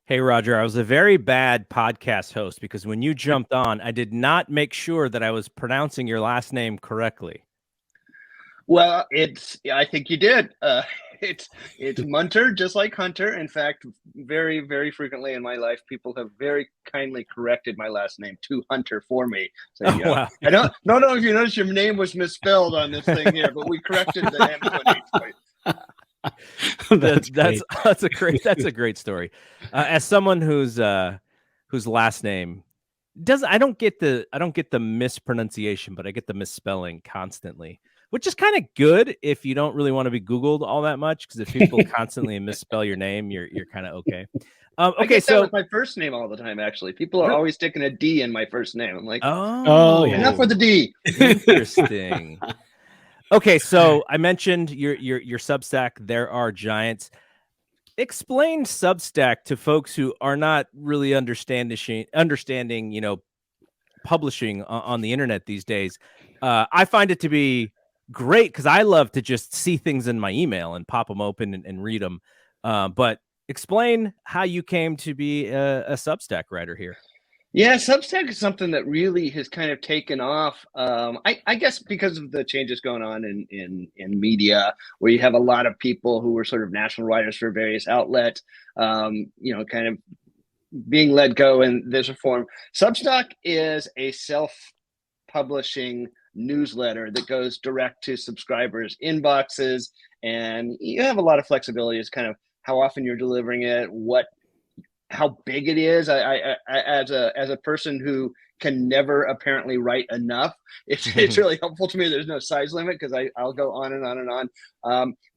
Hey, Roger, I was a very bad podcast host because when you jumped on, I did not make sure that I was pronouncing your last name correctly. Well, I think you did. It's Munter, just like Hunter. In fact, very, very frequently in my life, people have very kindly corrected my last name to Hunter for me. So, Oh, wow. I don't know if you noticed your name was misspelled on this thing here, but we corrected the M to an H for you. That's a great story. As someone whose last name does I don't get the mispronunciation, but I get the misspelling constantly, which is kind of good if you don't really want to be Googled all that much. Because if people constantly misspell your name, you're kind of okay. I get that with my first name all the time. Actually, people are always sticking a D in my first name. I'm like, oh yeah, enough with the D. Interesting. Okay, so I mentioned your Substack. There are giants. Explain Substack to folks who are not really understanding, publishing on the internet these days. I find it to be great because I love to just see things in my email and pop them open and read them. But explain how you came to be a Substack writer here. Yeah, Substack is something that really has kind of taken off. I guess because of the changes going on in media, where you have a lot of people who were sort of national writers for various outlets, kind of being let go in this reform. Substack is a self-publishing newsletter that goes direct to subscribers' inboxes, and you have a lot of flexibility as kind of how often you're delivering it, how big it is. I as a person who can never apparently write enough, it's really helpful to me. There's no size limit because I'll go on and on and on.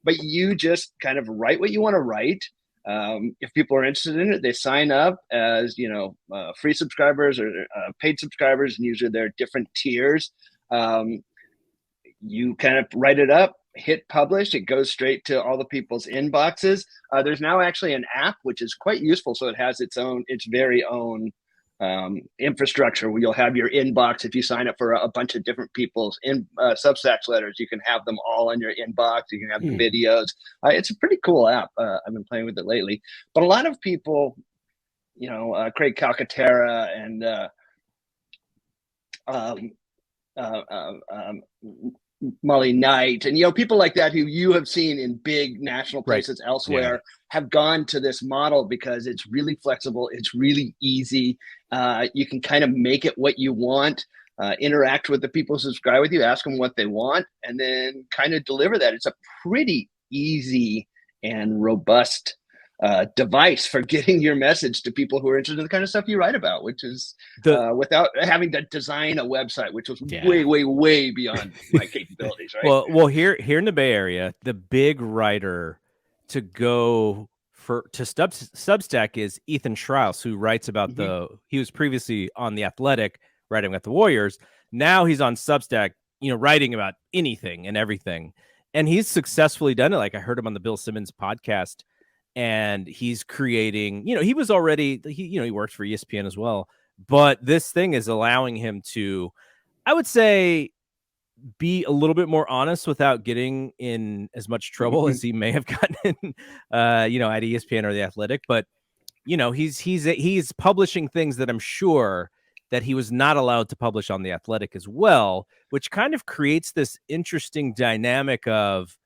But you just kind of write what you want to write. If people are interested in it, they sign up as free subscribers or paid subscribers, and usually there are different tiers. You kind of write it up, hit publish, it goes straight to all the people's inboxes. There's now actually an app which is quite useful, so it has its very own infrastructure where you'll have your inbox. If you sign up for a bunch of different people's Substack letters, you can have them all in your inbox. You can have the videos. It's a pretty cool app. I've been playing with it lately, but a lot of people, Craig Calcaterra and Molly Knight, and people like that who you have seen in big national places elsewhere have gone to this model because it's really flexible, it's really easy. You can kind of make it what you want, interact with the people who subscribe with you, ask them what they want, and then kind of deliver that. It's a pretty easy and robust device for getting your message to people who are interested in the kind of stuff you write about, which is without having to design a website, which was way beyond my capabilities. Right. Well, here in the Bay Area, the big writer to go to Substack is Ethan Strauss, who writes about he was previously on The Athletic writing about the Warriors. Now he's on Substack, writing about anything and everything. And he's successfully done it. Like I heard him on the Bill Simmons podcast. And he's creating, he was already, he works for ESPN as well. But this thing is allowing him to, I would say, be a little bit more honest without getting in as much trouble as he may have gotten in, at ESPN or The Athletic. But, he's publishing things that I'm sure that he was not allowed to publish on The Athletic as well, which kind of creates this interesting dynamic of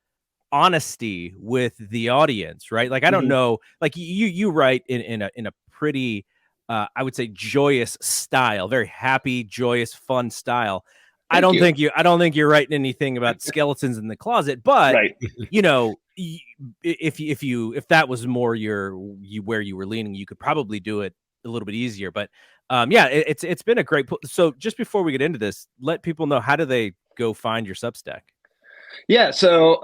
honesty with the audience, right? Like I don't know, like you write in a pretty I would say joyous style, very happy, joyous, fun style. I don't think you're writing anything about skeletons in the closet, but if that was more where you were leaning, you could probably do it a little bit easier. But it's been a great so just before we get into this, let people know, how do they go find your Substack? Yeah, so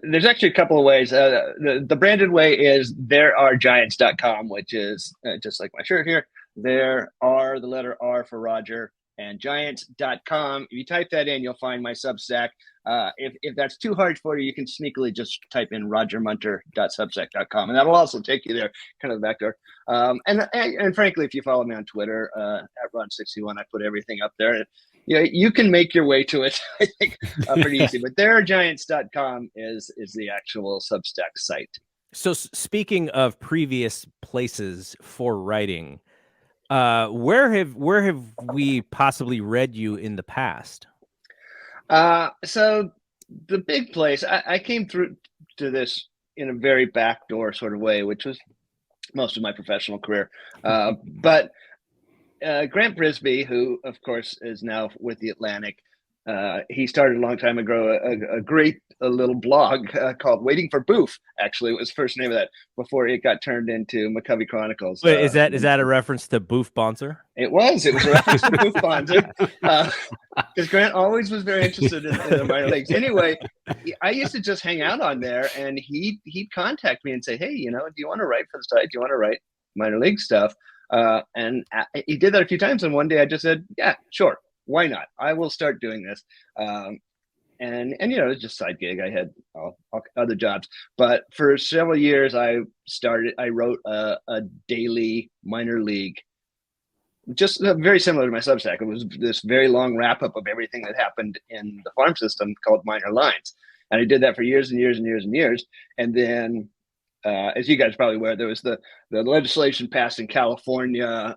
there's actually a couple of ways. The branded way is therearegiants.com, which is just like my shirt here. There are the letter R for Roger and giants.com. If you type that in, you'll find my Substack. If that's too hard for you, you can sneakily just type in rogermunter.substack.com, and that'll also take you there, kind of the back door. And frankly, if you follow me on Twitter at Ron61, I put everything up there. You can make your way to it, I think, pretty easy. But therearegiants.com is the actual Substack site. So speaking of previous places for writing, where have we possibly read you in the past? So the big place, I came through to this in a very backdoor sort of way, which was most of my professional career. But Grant Brisby, who of course is now with the Atlantic, he started a long time ago a great little blog called Waiting for Boof. Actually, it was the first name of that before it got turned into McCovey Chronicles. Wait, is that a reference to Boof Bonser? It was a reference to Boof Bonser. Because Grant always was very interested in the minor leagues. Anyway, I used to just hang out on there, and he'd contact me and say, "Hey, do you want to write for the site? Do you want to write minor league stuff?" And he did that a few times. And one day I just said, "Yeah, sure, why not? I will start doing this." And it was just a side gig. I had all other jobs, but for several years I wrote a daily minor league, just very similar to my Substack. It was this very long wrap up of everything that happened in the farm system called Minor Lines. And I did that for years and years and years and years. And then, as you guys are probably aware, there was the legislation passed in California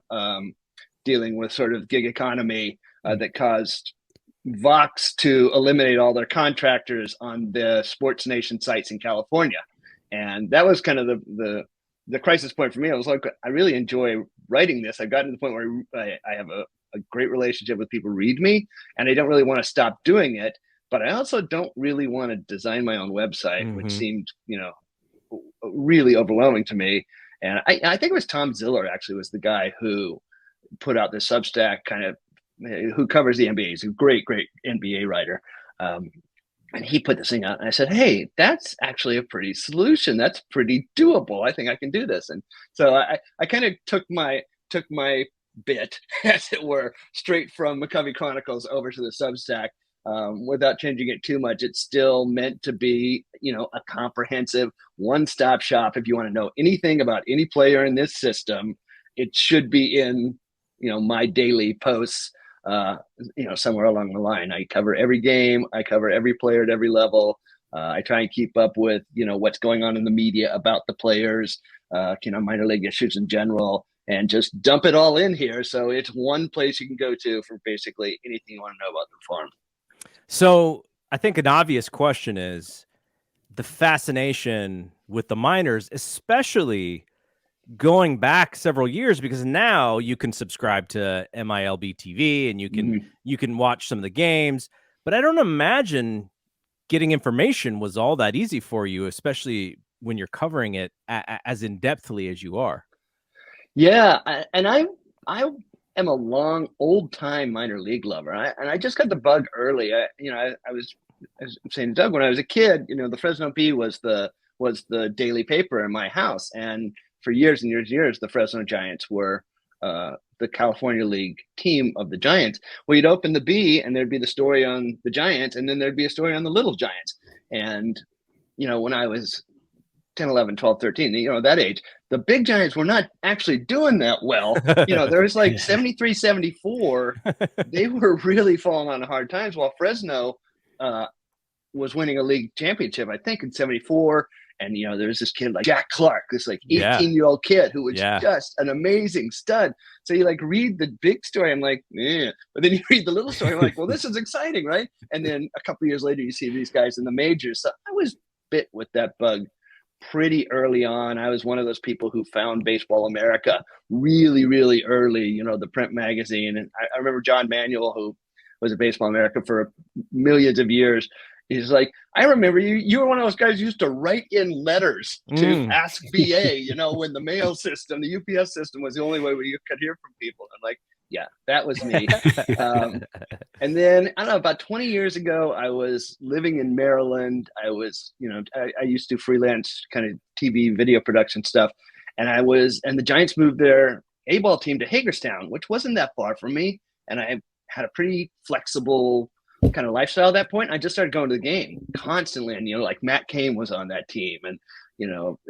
dealing with sort of gig economy that caused Vox to eliminate all their contractors on the Sports Nation sites in California. And that was kind of the crisis point for me. I was like, I really enjoy writing this. I've gotten to the point where I have a great relationship with people who read me, and I don't really want to stop doing it. But I also don't really want to design my own website, which seemed, really overwhelming to me. And I think it was Tom Ziller actually was the guy who put out this Substack who covers the NBA. He's a great NBA writer. And he put this thing out, and I said, "Hey, that's actually a pretty solution. That's pretty doable. I think I can do this." And so I kind of took my bit, as it were, straight from McCovey Chronicles over to the Substack without changing it too much. It's still meant to be, a comprehensive one-stop shop. If you want to know anything about any player in this system, it should be in, my daily posts. Somewhere along the line, I cover every game. I cover every player at every level. I try and keep up with, what's going on in the media about the players, minor league issues in general, and just dump it all in here. So it's one place you can go to for basically anything you want to know about the farm. So I think an obvious question is the fascination with the minors, especially going back several years, because now you can subscribe to MILB TV and you can watch some of the games, but I don't imagine getting information was all that easy for you, especially when you're covering it as in-depthly as you are. Yeah. And I am a long old time minor league lover. And I just got the bug early. I was saying to Doug, when I was a kid, the Fresno Bee was the daily paper in my house. And for years and years and years, the Fresno Giants were the California League team of the Giants. Well, you'd open the Bee and there'd be the story on the Giants, and then there'd be a story on the Little Giants. And, when I was 10, 11, 12, 13, that age, the big Giants were not actually doing that well. There was like 73, 74. They were really falling on hard times, while Fresno was winning a league championship, I think, in 74. And, there's this kid like Jack Clark, this like 18-year-old kid who was just an amazing stud. So you read the big story, I'm like, but then you read the little story, I'm like, well, this is exciting, right? And then a couple of years later, you see these guys in the majors. So I was bit with that bug pretty early on. I was one of those people who found Baseball America really, really early, the print magazine. And I remember John Manuel, who was at Baseball America for millions of years. He's like, I remember you were one of those guys who used to write in letters to Ask BA, when the mail system, the UPS system was the only way where you could hear from people. I'm like, yeah, that was me. And then, I don't know, about 20 years ago, I was living in Maryland. I was, I used to freelance kind of TV video production stuff. And the Giants moved their A-ball team to Hagerstown, which wasn't that far from me. And I had a pretty flexible kind of lifestyle at that point. I just started going to the game constantly. And, like Matt Cain was on that team. And,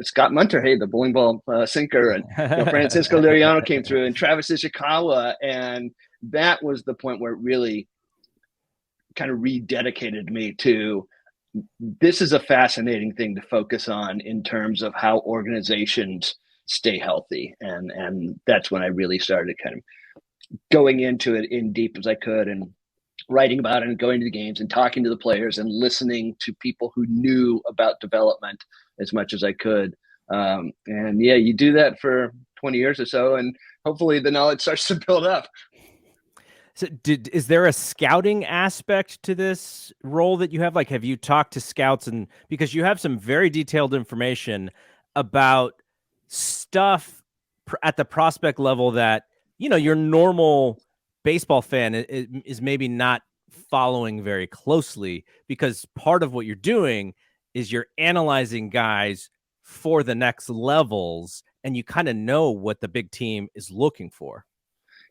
Scott Munter, hey, the bowling ball sinker, and Francisco Liriano came through, and Travis Ishikawa. And that was the point where it really kind of rededicated me to this is a fascinating thing to focus on in terms of how organizations stay healthy. And that's when I really started kind of going into it in deep as I could, and writing about it and going to the games and talking to the players and listening to people who knew about development as much as I could. And yeah, you do that for 20 years or so, and hopefully the knowledge starts to build up. So is there a scouting aspect to this role that you have? Like, have you talked to scouts, and because you have some very detailed information about stuff at the prospect level that, your normal baseball fan is maybe not following very closely, because part of what you're doing is you're analyzing guys for the next levels, and you kind of know what the big team is looking for.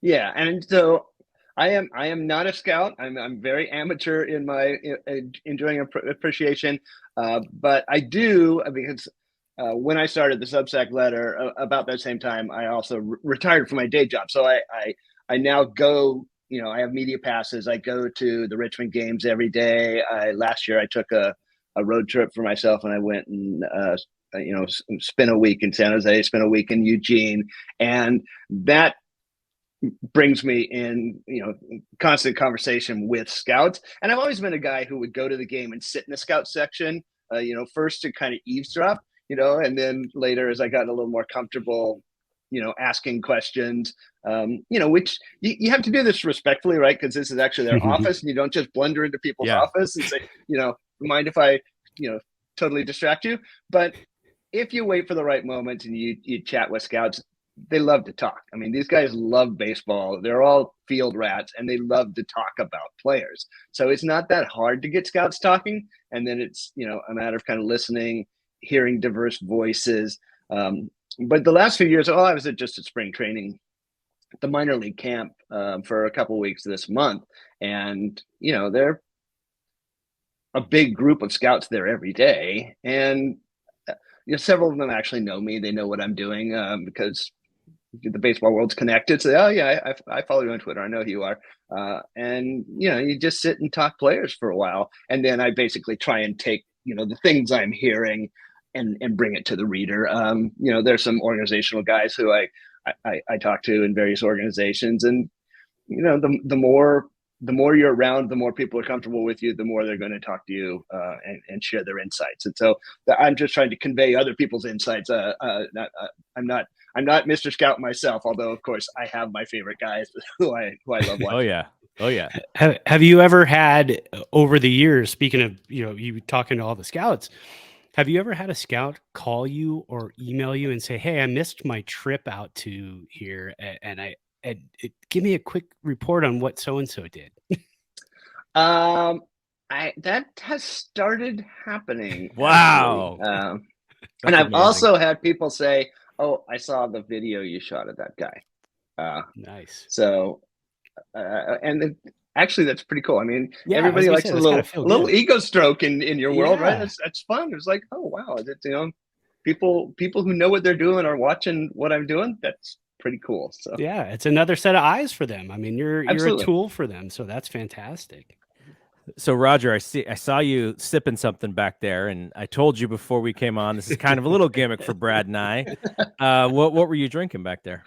Yeah. And so I am not a scout. I'm very amateur in my enjoying appreciation, but I do, because when I started the Substack letter about that same time, I also retired from my day job. So I now go. I have media passes. I go to the Richmond games every day. Last year I took a road trip for myself, and I went and spent a week in San Jose, spent a week in Eugene, and that brings me in, constant conversation with scouts. And I've always been a guy who would go to the game and sit in the scout section, first to kind of eavesdrop, and then later, as I got a little more comfortable, asking questions, which you have to do this respectfully, right? Because this is actually their office, and you don't just blunder into people's office and say, mind if I, totally distract you? But if you wait for the right moment and you chat with scouts, they love to talk. I mean, these guys love baseball. They're all field rats, and they love to talk about players. So it's not that hard to get scouts talking. And then it's, a matter of kind of listening, hearing diverse voices. But the last few years, I was just at spring training, the minor league camp, for a couple of weeks this month. And, they're a big group of scouts there every day. And, several of them actually know me. They know what I'm doing, because the baseball world's connected. So, I follow you on Twitter. I know who you are. And, you just sit and talk players for a while. And then I basically try and take, the things I'm hearing and bring it to the reader. There's some organizational guys who I talk to in various organizations. And, the more you're around, the more people are comfortable with you, the more they're going to talk to you and share their insights. And so I'm just trying to convey other people's insights. I'm not Mr. Scout myself, although of course I have my favorite guys who I love watching. Oh yeah. Have you ever had, over the years, speaking of, you talking to all the scouts, have you ever had a scout call you or email you and say, "Hey, I missed my trip out to here, and give me a quick report on what so-and-so did"? That has started happening. Wow. And I've also had people say, "Oh, I saw the video you shot of that guy." Nice. So, and actually, that's pretty cool. I mean, everybody likes a little ego stroke in your world, right? That's fun. It's like, oh wow, people who know what they're doing are watching what I'm doing. That's pretty cool. So yeah, it's another set of eyes for them. I mean, you're a tool for them, so that's fantastic. So Roger, I saw you sipping something back there, and I told you before we came on, this is kind of a little gimmick for Brad and I. What were you drinking back there?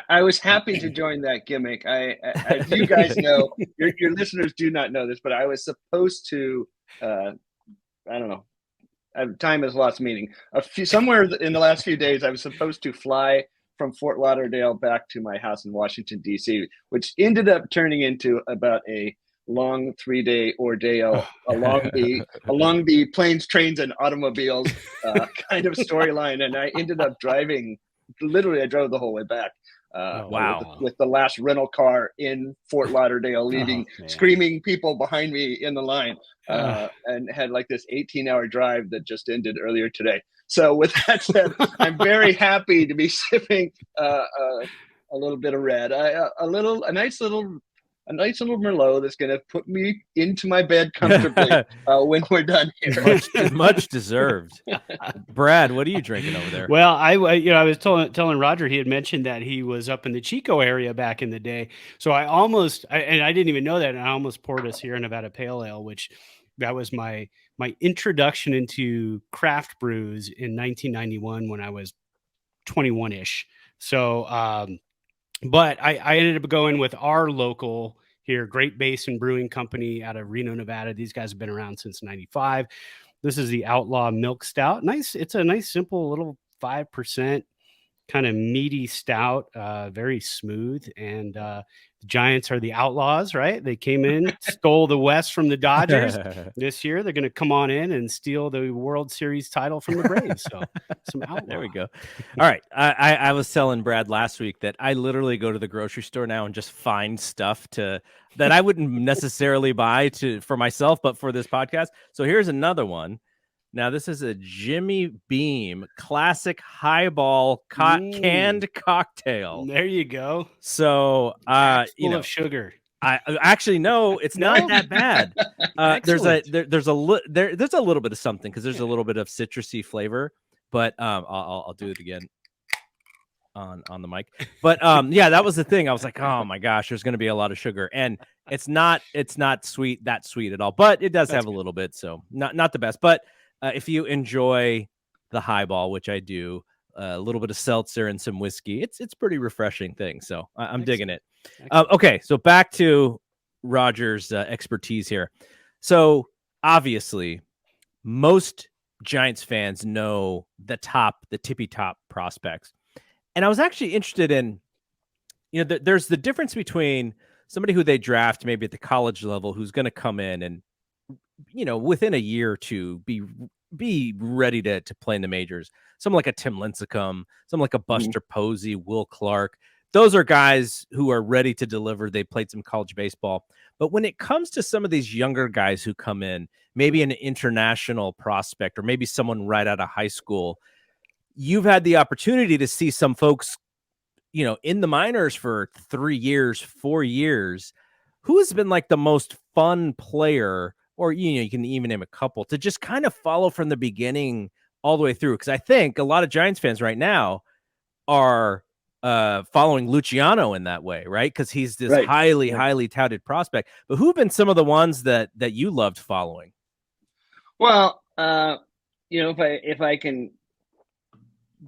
I was happy to join that gimmick. As you guys know, your listeners do not know this, but I was supposed to, I don't know, time has lost meaning. Somewhere in the last few days, I was supposed to fly from Fort Lauderdale back to my house in Washington, D.C., which ended up turning into about a long 3-day ordeal along the planes, trains, and automobiles kind of storyline. And I ended up driving. Literally, I drove the whole way back. Wow. With the last rental car in Fort Lauderdale, leaving screaming people behind me in the line, and had like this 18-hour drive that just ended earlier today. So with that said, I'm very happy to be sipping a little bit of red, a nice little Merlot that's going to put me into my bed comfortably when we're done here. Much deserved. Brad, what are you drinking over there? Well, I was telling Roger, he had mentioned that he was up in the Chico area back in the day. So and I didn't even know that, and I almost poured a Sierra Nevada Pale Ale, which that was my my introduction into craft brews in 1991 when I was 21-ish. So, but I ended up going with our local here, Great Basin Brewing Company out of Reno, Nevada. These guys have been around since 95. This is the Outlaw Milk Stout. Nice. It's a nice, simple little 5% kind of meaty stout, very smooth. And the Giants are the Outlaws, right? They came in, stole the West from the Dodgers. This year, they're going to come on in and steal the World Series title from the Braves. So some Outlaw. There we go. All right. I was telling Brad last week that I literally go to the grocery store now and just find stuff that I wouldn't necessarily buy for myself, but for this podcast. So here's another one. Now, this is a Jimmy Beam classic highball canned cocktail. There you go. So, full of sugar. I actually no, it's not that bad. There's a little bit of something because there's a little bit of citrusy flavor, but I'll do it again on the mic. But yeah, that was the thing. I was like, oh my gosh, there's going to be a lot of sugar, and it's not sweet at all, but it does have a little bit. So not the best, but. If you enjoy the highball, which I do, a little bit of seltzer and some whiskey, it's pretty refreshing thing. So I'm digging it. Okay, so back to Roger's expertise here. So obviously, most Giants fans know the tippy top prospects, and I was actually interested in, there's the difference between somebody who they draft maybe at the college level who's going to come in and within a year or two, be ready to play in the majors. Someone like a Tim Lincecum, someone like a Buster Posey, Will Clark. Those are guys who are ready to deliver. They played some college baseball. But when it comes to some of these younger guys who come in, maybe an international prospect or maybe someone right out of high school, you've had the opportunity to see some folks, in the minors for 3 years, 4 years. Who has been like the most fun player, or you can even name a couple, to just kind of follow from the beginning all the way through? Because I think a lot of Giants fans right now are following Luciano in that way, right? Because he's this highly touted prospect. But who have been some of the ones that you loved following? Well, if I can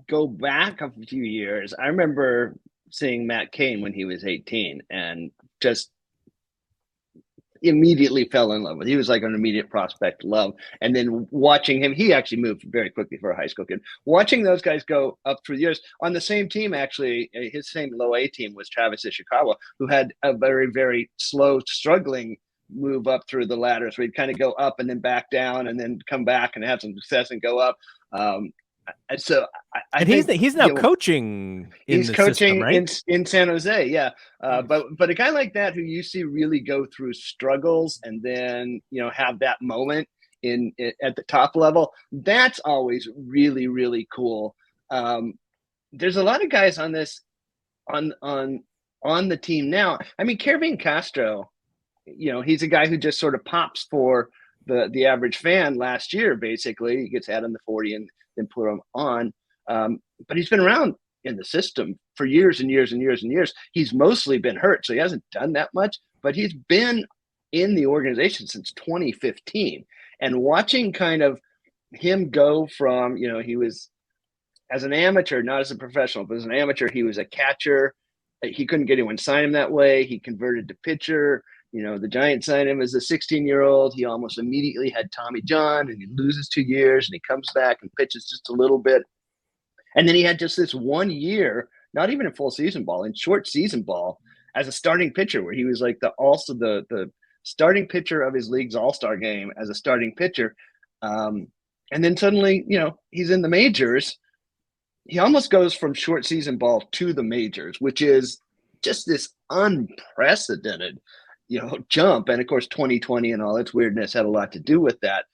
go back a few years, I remember seeing Matt Cain when he was 18 and just immediately fell in love with. He was like an immediate prospect love. And then watching him, he actually moved very quickly for a high school kid. Watching those guys go up through the years on the same team, actually, his same low A team was Travis Ishikawa, who had a very, very slow, struggling move up through the ladder. So he'd kind of go up and then back down and then come back and have some success and go up. So I think he's now coaching. He's coaching system, right? in San Jose, yeah. But a guy like that who you see really go through struggles and then have that moment at the top level, that's always really, really cool. There's a lot of guys on this on the team now. I mean, Kervin Castro, he's a guy who just sort of pops for the average fan last year. Basically, he gets out on the 40 and then put him on. But he's been around in the system for years and years and years and years. He's mostly been hurt, so he hasn't done that much, but he's been in the organization since 2015. And watching kind of him go from, he was as an amateur, not as a professional, but as an amateur, he was a catcher. He couldn't get anyone to sign him that way. He converted to pitcher. The Giants signed him as a 16-year-old. He almost immediately had Tommy John, and he loses 2 years, and he comes back and pitches just a little bit. And then he had just this 1 year, not even in full season ball, in short season ball, as a starting pitcher, where he was like the starting pitcher of his league's all-star game as a starting pitcher. And then suddenly, he's in the majors. He almost goes from short season ball to the majors, which is just this unprecedented jump. And of course 2020 and all its weirdness had a lot to do with that.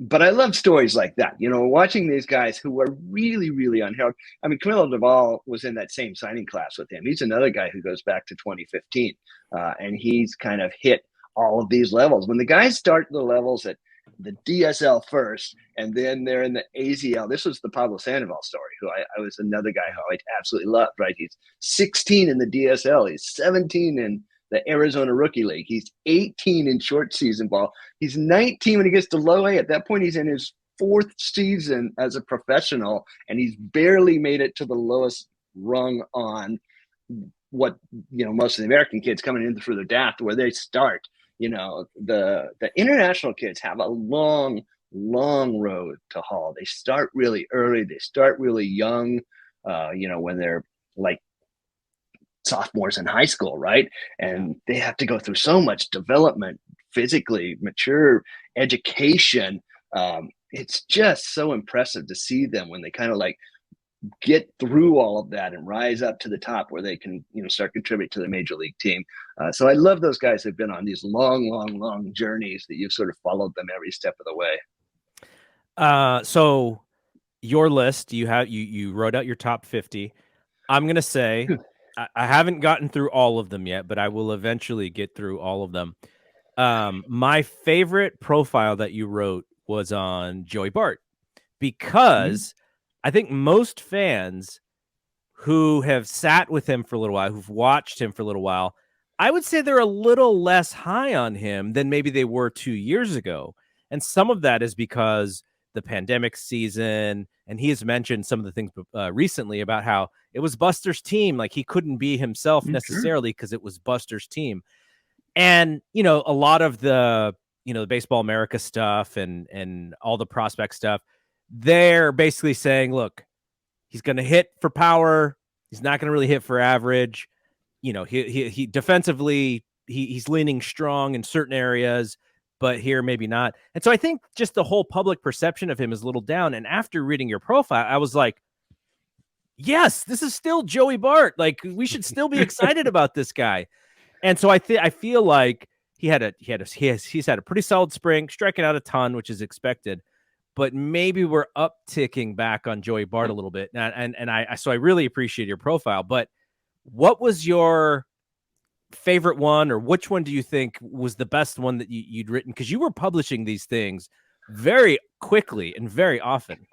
But I love stories like that, watching these guys who were really, really unheralded. I mean, Camilo Doval was in that same signing class with him. He's another guy who goes back to 2015, and he's kind of hit all of these levels. When the guys start the levels at the DSL first, and then they're in the AZL. This was the Pablo Sandoval story, who I was another guy who I absolutely loved, right? He's 16 in the DSL. He's 17 in the Arizona Rookie League. He's 18 in short season ball. He's 19 when he gets to low A. At that point, he's in his 4th season as a professional, and he's barely made it to the lowest rung on what, most of the American kids coming in through the draft, where they start. The international kids have a long road to haul. They start really early. They start really young, when they're like sophomores in high school, right? And they have to go through so much development, physically mature education. It's just so impressive to see them when they kind of like get through all of that and rise up to the top where they can, start contribute to the major league team. So I love those guys who've been on these long journeys that you've sort of followed them every step of the way. So your list, you wrote out your top 50. I'm going to say I haven't gotten through all of them yet, but I will eventually get through all of them. My favorite profile that you wrote was on Joey Bart, because I think most fans who have sat with him for a little while, who've watched him for a little while, I would say they're a little less high on him than maybe they were 2 years ago. And some of that is because the pandemic season, and he has mentioned some of the things recently about how it was Buster's team. Like, he couldn't be himself necessarily because it was Buster's team. And, a lot of the, the Baseball America stuff and all the prospect stuff, they're basically saying, look, he's going to hit for power. He's not going to really hit for average. He defensively, he's leaning strong in certain areas, but here maybe not. And so I think just the whole public perception of him is a little down. And after reading your profile, I was like, yes, this is still Joey Bart. Like, we should still be excited about this guy. And so I feel like he's had a pretty solid spring, striking out a ton, which is expected. But maybe we're upticking back on Joey Bart a little bit. So I really appreciate your profile. But what was your favorite one, or which one do you think was the best one that you'd written? Because you were publishing these things very quickly and very often.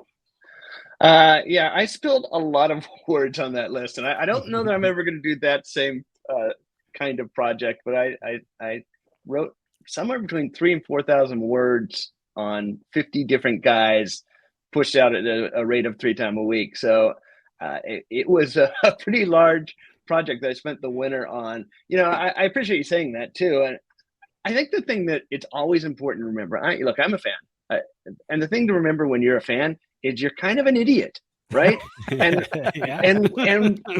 Yeah, I spilled a lot of words on that list, and I don't know that I'm ever going to do that same kind of project, but I wrote somewhere between 3,000 and 4,000 words on 50 different guys, pushed out at a rate of 3 times a week. So it was a pretty large project that I spent the winter on. I appreciate you saying that too. And I think the thing that it's always important to remember, I'm a fan. And the thing to remember when you're a fan is you're kind of an idiot, right? And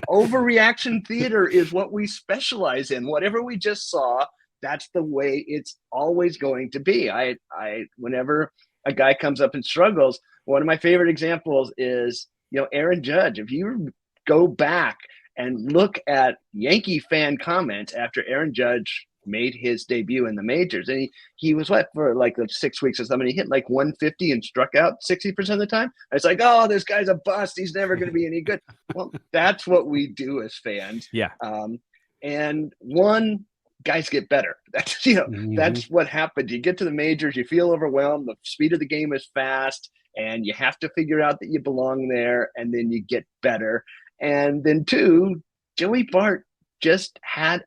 overreaction theater is what we specialize in. Whatever we just saw, that's the way it's always going to be. Whenever a guy comes up and struggles, one of my favorite examples is, Aaron Judge. If you go back and look at Yankee fan comments after Aaron Judge made his debut in the majors, and he was for like 6 weeks or something, he hit like 150 and struck out 60% of the time. It's like, oh, this guy's a bust, he's never going to be any good. Well, that's what we do as fans. Yeah. And guys get better. That's that's what happens. You get to the majors, you feel overwhelmed, the speed of the game is fast, and you have to figure out that you belong there, and then you get better. And then Joey Bart just had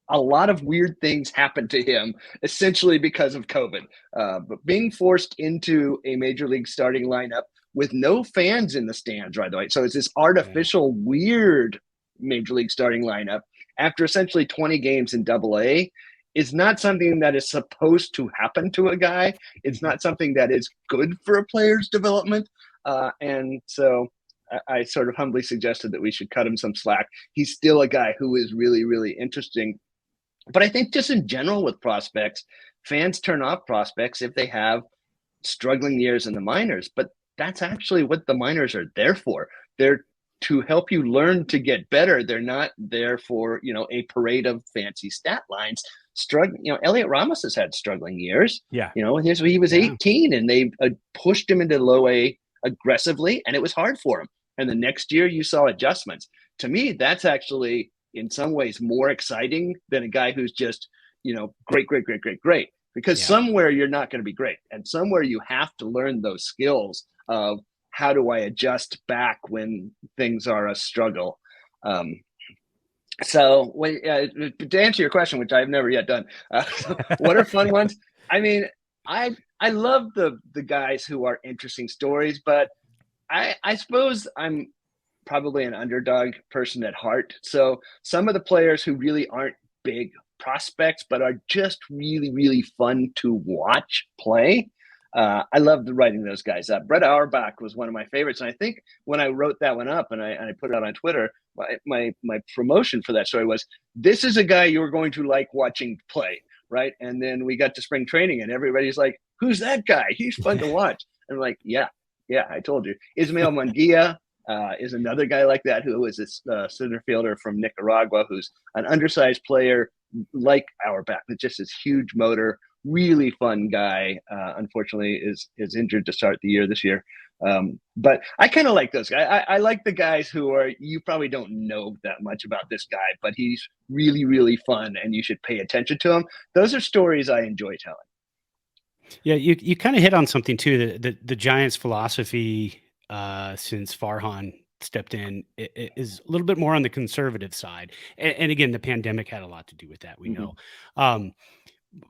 a lot of weird things happen to him, essentially because of COVID. But being forced into a major league starting lineup with no fans in the stands, right away. So it's this artificial, weird major league starting lineup after essentially 20 games in AA is not something that is supposed to happen to a guy. It's not something that is good for a player's development. And so I sort of humbly suggested that we should cut him some slack. He's still a guy who is really, really interesting. But I think just in general with prospects, fans turn off prospects if they have struggling years in the minors. But that's actually what the minors are there for. They're to help you learn to get better. They're not there for, a parade of fancy stat lines. Elliot Ramos has had struggling years. Yeah. He was 18 and they pushed him into low A aggressively, and it was hard for him. And the next year you saw adjustments. To me, that's actually in some ways more exciting than a guy who's just, great. Because somewhere you're not going to be great. And somewhere you have to learn those skills of how do I adjust back when things are a struggle. So to answer your question, which I've never yet done, what are fun ones? I mean, I love the guys who are interesting stories, but I suppose I'm probably an underdog person at heart. So some of the players who really aren't big prospects, but are just really, really fun to watch play. I loved writing those guys up. Brett Auerbach was one of my favorites. And I think when I wrote that one up and I put it out on Twitter, my promotion for that story was, this is a guy you're going to like watching play, right? And then we got to spring training and everybody's like, who's that guy? He's fun to watch. And I'm like, yeah, I told you. Ismael Munguia is another guy like that who is a center fielder from Nicaragua who's an undersized player like Auerbach with just this huge motor, really fun guy. Unfortunately, is injured to start the year this year. But I kind of like those guys. I like the guys who are, you probably don't know that much about this guy, but he's really, really fun and you should pay attention to him. Those are stories I enjoy telling. Yeah, you kind of hit on something too. The Giants' philosophy since Farhan stepped in is a little bit more on the conservative side, and again, the pandemic had a lot to do with that. We know.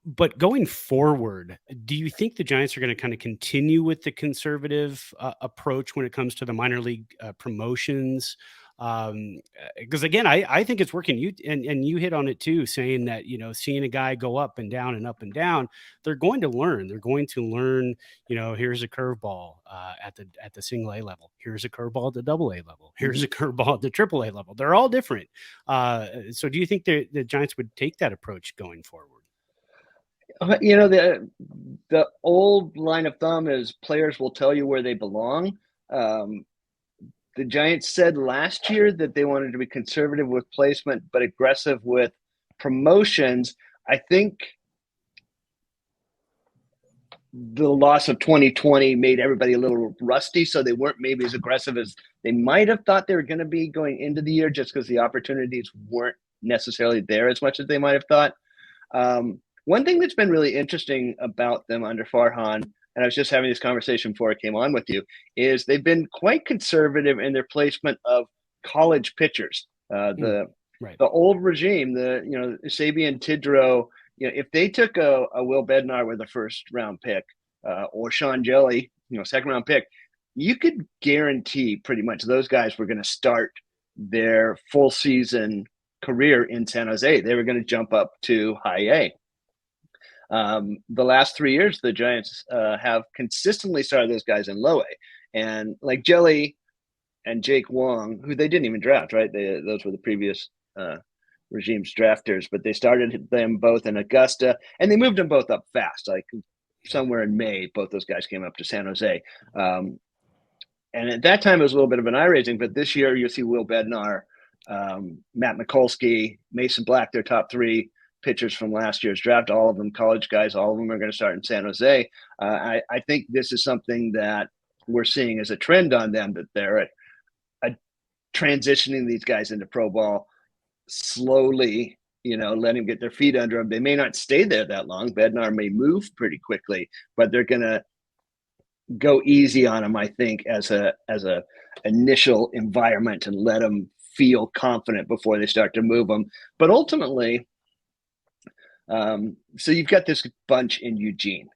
But going forward, do you think the Giants are going to kind of continue with the conservative approach when it comes to the minor league promotions? Because again, I think it's working. You hit on it too, saying that, you know, seeing a guy go up and down and up and down, they're going to learn. They're going to learn. You know, here's a curveball at the single A level. Here's a curveball at the double A level. Here's a curveball at the triple A level. They're all different. So, do you think the Giants would take that approach going forward? You know, the old line of thumb is players will tell you where they belong. The Giants said last year that they wanted to be conservative with placement, but aggressive with promotions. I think the loss of 2020 made everybody a little rusty, so they weren't maybe as aggressive as they might have thought they were going to be going into the year, just because the opportunities weren't necessarily there as much as they might have thought. One thing that's been really interesting about them under Farhan, and I was just having this conversation before I came on with you, is they've been quite conservative in their placement of college pitchers. The old regime, Sabian, Tidrow, if they took a Will Bednar with a first round pick or Sean Jelly, second round pick, you could guarantee pretty much those guys were going to start their full season career in San Jose. They were going to jump up to high A. The last 3 years, the Giants have consistently started those guys in low A. And like Jelly and Jake Wong, who they didn't even draft, right? Those were the previous regime's drafters, but they started them both in Augusta, and they moved them both up fast. Like somewhere in May, both those guys came up to San Jose. And at that time, it was a little bit of an eye-raising, but this year you'll see Will Bednar, Matt Mikulski, Mason Black, their top three pitchers from last year's draft, all of them college guys, all of them are going to start in San Jose. I think this is something that we're seeing as a trend on them, that they're transitioning these guys into pro ball slowly, letting them get their feet under them. They may not stay there that long. Bednar may move pretty quickly, but they're going to go easy on them, I think, as a initial environment, and let them feel confident before they start to move them. But ultimately, so you've got this bunch in Eugene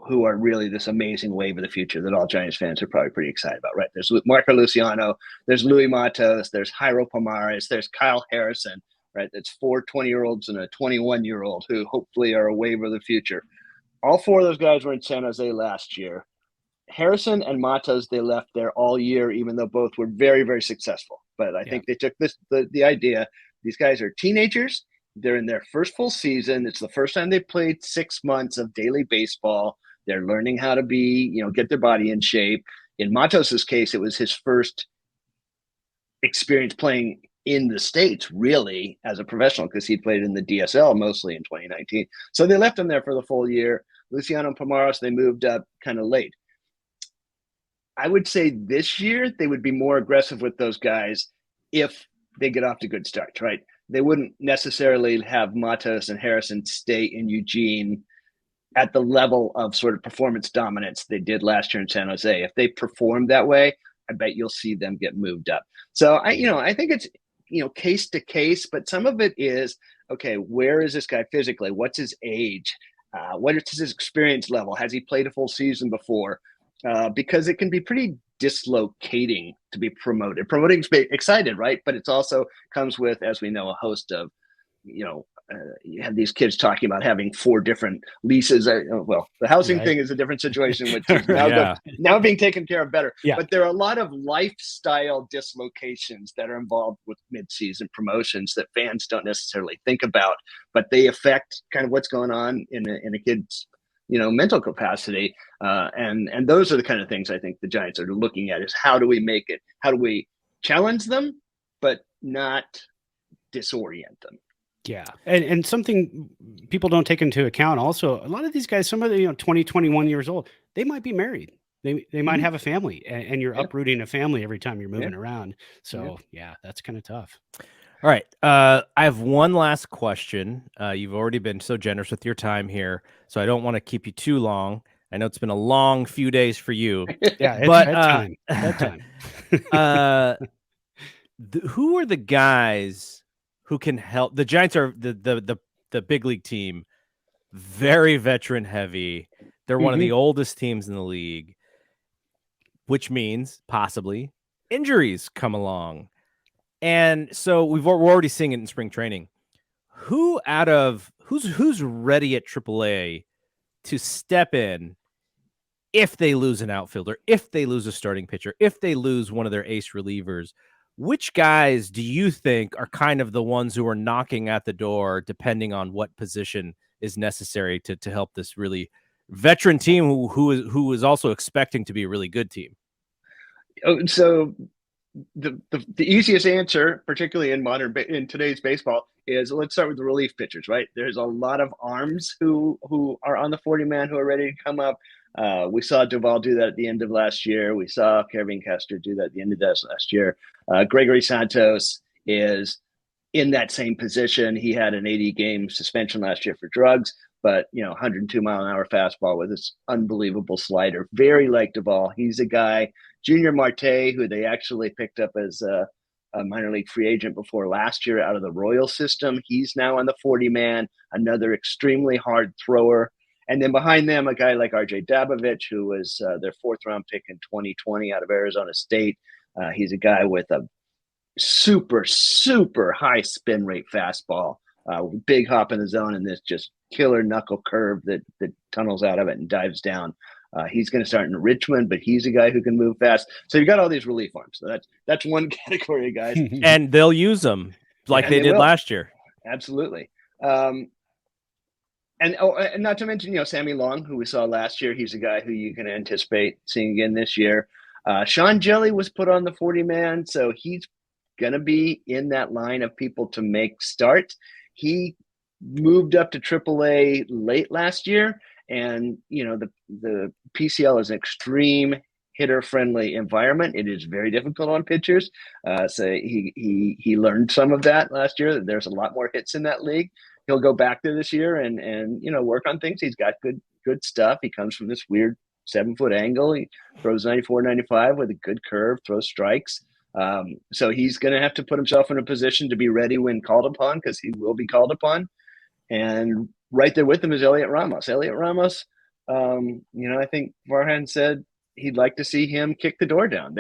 who are really this amazing wave of the future that all Giants fans are probably pretty excited about, right? There's Marco Luciano, there's Louis Matos, there's Jairo Pomares, there's Kyle Harrison, right? That's 4 20-year-olds and a 21-year-old who hopefully are a wave of the future. All 4 of those guys were in San Jose last year. Harrison and Matos, they left there all year, even though both were very, very successful. But I think they took the idea. These guys are teenagers. They're in their first full season. It's the first time they've played 6 months of daily baseball. They're learning how to get their body in shape. In Matos's case, it was his first experience playing in the States, really, as a professional, because he played in the DSL mostly in 2019. So they left him there for the full year. Luciano and Pomares, they moved up kind of late. I would say this year they would be more aggressive with those guys if they get off to good starts, right? They wouldn't necessarily have Matos and Harrison stay in Eugene at the level of sort of performance dominance they did last year in San Jose. If they perform that way, I bet you'll see them get moved up. So I think it's case to case, but some of it is, okay, where is this guy physically? What's his age? What is his experience level? Has he played a full season before? Because it can be pretty dislocating to be promoted. Promoting's excited, right? But it's also comes with, as we know, a host of, you have these kids talking about having 4 different leases. Well, the housing thing is a different situation, which is now being taken care of better. Yeah. But there are a lot of lifestyle dislocations that are involved with mid-season promotions that fans don't necessarily think about, but they affect kind of what's going on in a kid's mental capacity. And those are the kind of things I think the Giants are looking at, is how do we make it? How do we challenge them, but not disorient them? Yeah. And something people don't take into account also, a lot of these guys, some of the 20, 21 years old, they might be married. They might have a family, and you're uprooting a family every time you're moving around. So that's kind of tough. All right. I have one last question. You've already been so generous with your time here, so I don't want to keep you too long. I know it's been a long few days for you. Yeah, it's but bedtime. Who are the guys who can help? The Giants are the big league team, very veteran heavy. They're one of the oldest teams in the league, which means possibly injuries come along. And so we're already seeing it in spring training. Who's ready at AAA to step in if they lose an outfielder, if they lose a starting pitcher, if they lose one of their ace relievers? Which guys do you think are kind of the ones who are knocking at the door, depending on what position is necessary to help this really veteran team who is also expecting to be a really good team? So the easiest answer, particularly in today's baseball, is let's start with the relief pitchers, right? There's a lot of arms who are on the 40-man who are ready to come up. We saw Duvall do that at the end of last year. We saw Kevin Kester do that at the end of last year. Gregory Santos is in that same position. He had an 80-game suspension last year for drugs, but 102-mile-an-hour fastball with this unbelievable slider, very like Duvall. He's a guy. Junior Marte, who they actually picked up as a minor league free agent before last year out of the Royal system. He's now on the 40-man, another extremely hard thrower. And then behind them, a guy like RJ Dabovich, who was their 4th-round pick in 2020 out of Arizona State. He's a guy with a super, super high spin rate fastball, big hop in the zone, and this just killer knuckle curve that tunnels out of it and dives down. He's going to start in Richmond, but he's a guy who can move fast. So you've got all these relief arms. So that's one category of guys. And they'll use them like they did last year. Absolutely. And not to mention, Sammy Long, who we saw last year. He's a guy who you can anticipate seeing again this year. Sean Jelly was put on the 40-man, so he's going to be in that line of people to make starts. He moved up to AAA late last year. And, the PCL is an extreme hitter-friendly environment. It is very difficult on pitchers. So he learned some of that last year. There's a lot more hits in that league. He'll go back there this year and work on things. He's got good stuff. He comes from this weird 7-foot angle. He throws 94, 95 with a good curve, throws strikes. So he's going to have to put himself in a position to be ready when called upon, because he will be called upon. And right there with him is Elliot Ramos. I think Farhan said he'd like to see him kick the door down.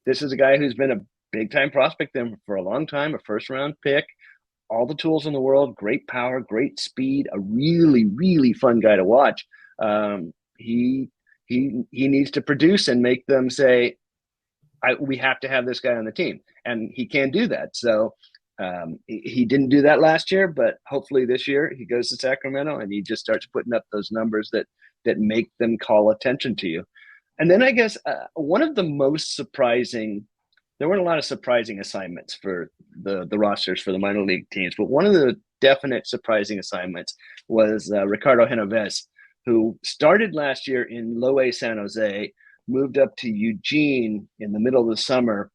This is a guy who's been a big-time prospect there for a long time, a first-round pick, all the tools in the world, great power, great speed, a really, really fun guy to watch. He needs to produce and make them say, we have to have this guy on the team, and he can do that. So he didn't do that last year, but hopefully this year he goes to Sacramento and he just starts putting up those numbers that make them call attention to you. And then I guess one of the most surprising, there weren't a lot of surprising assignments for the rosters for the minor league teams, but one of the definite surprising assignments was Ricardo Genoves, who started last year in Low A San Jose, moved up to Eugene in the middle of the summer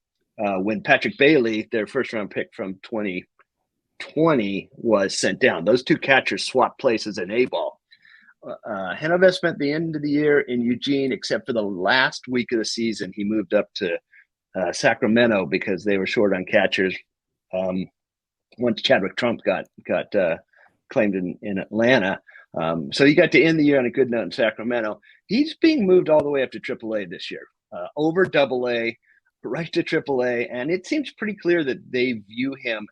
when Patrick Bailey, their first-round pick from 2020, was sent down. Those two catchers swapped places in A-ball. Genoves spent the end of the year in Eugene, except for the last week of the season. He moved up to Sacramento because they were short on catchers once Chadwick Trump got claimed in Atlanta. So he got to end the year on a good note in Sacramento. He's being moved all the way up to AAA this year, over AA, right to AAA. And it seems pretty clear that they view him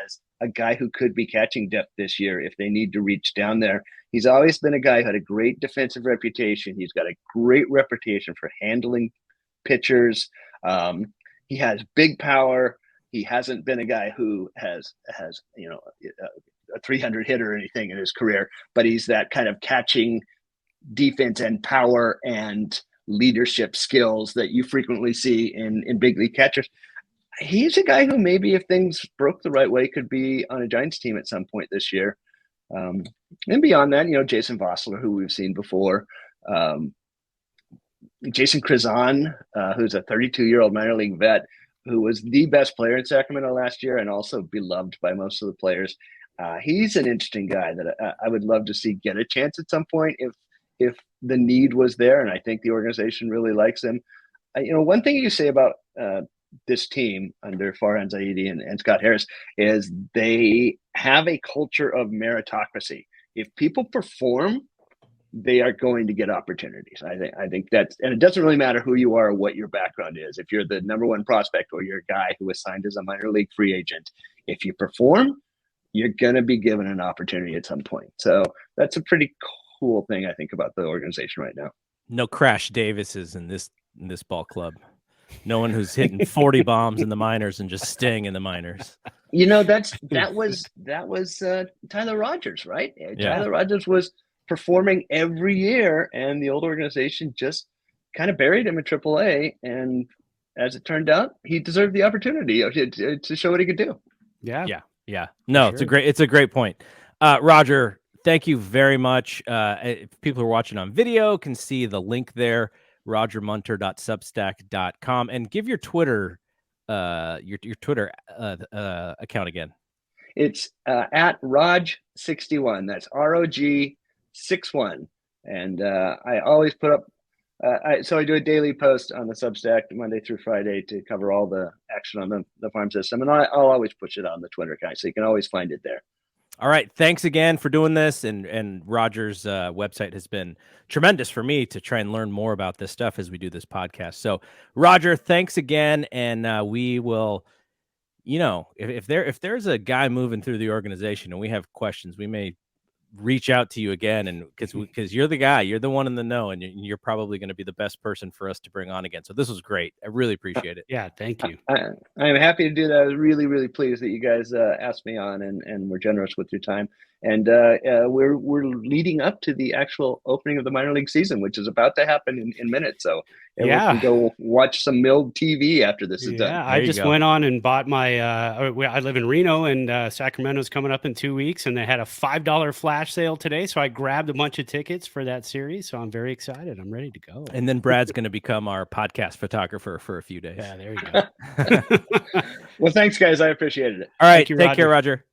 as a guy who could be catching depth this year if they need to reach down there. He's always been a guy who had a great defensive reputation. He's got a great reputation for handling pitchers. He has big power. He hasn't been a guy who has a 300 hitter or anything in his career, but he's that kind of catching defense and power and leadership skills that you frequently see in big league catchers. He's a guy who maybe if things broke the right way could be on a Giants team at some point this year. And beyond that, Jason Vossler, who we've seen before, Jason Krizan, who's a 32-year-old minor league vet who was the best player in Sacramento last year and also beloved by most of the players. He's an interesting guy that I would love to see get a chance at some point if the need was there, and I think the organization really likes him. One thing you say about this team under Farhan Zaidi and Scott Harris is they have a culture of meritocracy. If people perform, they are going to get opportunities. I think that's, and it doesn't really matter who you are or what your background is. If you're the number one prospect or you're a guy who was signed as a minor league free agent, if you perform, you're going to be given an opportunity at some point. So that's a pretty cool thing I think about the organization right now. No Crash Davises in this ball club. No one who's hitting 40 bombs in the minors and just staying in the minors. That was Tyler Rogers, right? Yeah. Tyler Rogers was performing every year, and the old organization just kind of buried him in AAA. And as it turned out, he deserved the opportunity to show what he could do. Yeah. No, sure. it's a great point. Roger, thank you very much. If people who are watching on video can see the link there, rogermunter.substack.com, and give your Twitter your Twitter account again. It's at Rog61. That's ROG61. And I always put up, so I do a daily post on the Substack Monday through Friday to cover all the action on the farm system. And I'll always push it on the Twitter account, so you can always find it there. All right. Thanks again for doing this. And Roger's website has been tremendous for me to try and learn more about this stuff as we do this podcast. So, Roger, thanks again. And we will, if there's a guy moving through the organization and we have questions, we may reach out to you again, and because you're the guy, you're the one in the know, and you're probably going to be the best person for us to bring on again. So this was great. I really appreciate it. Yeah, thank you. I'm happy to do that. I was really, really pleased that you guys asked me on and were generous with your time. And we're leading up to the actual opening of the minor league season, which is about to happen in minutes. So everyone can go watch some Mild TV after this is done. Yeah, I just went on and bought my. I live in Reno, and Sacramento's coming up in 2 weeks, and they had a $5 flash sale today. So I grabbed a bunch of tickets for that series. So I'm very excited. I'm ready to go. And then Brad's going to become our podcast photographer for a few days. Yeah, there you go. Well, thanks, guys. I appreciated it. All right, take care, Roger.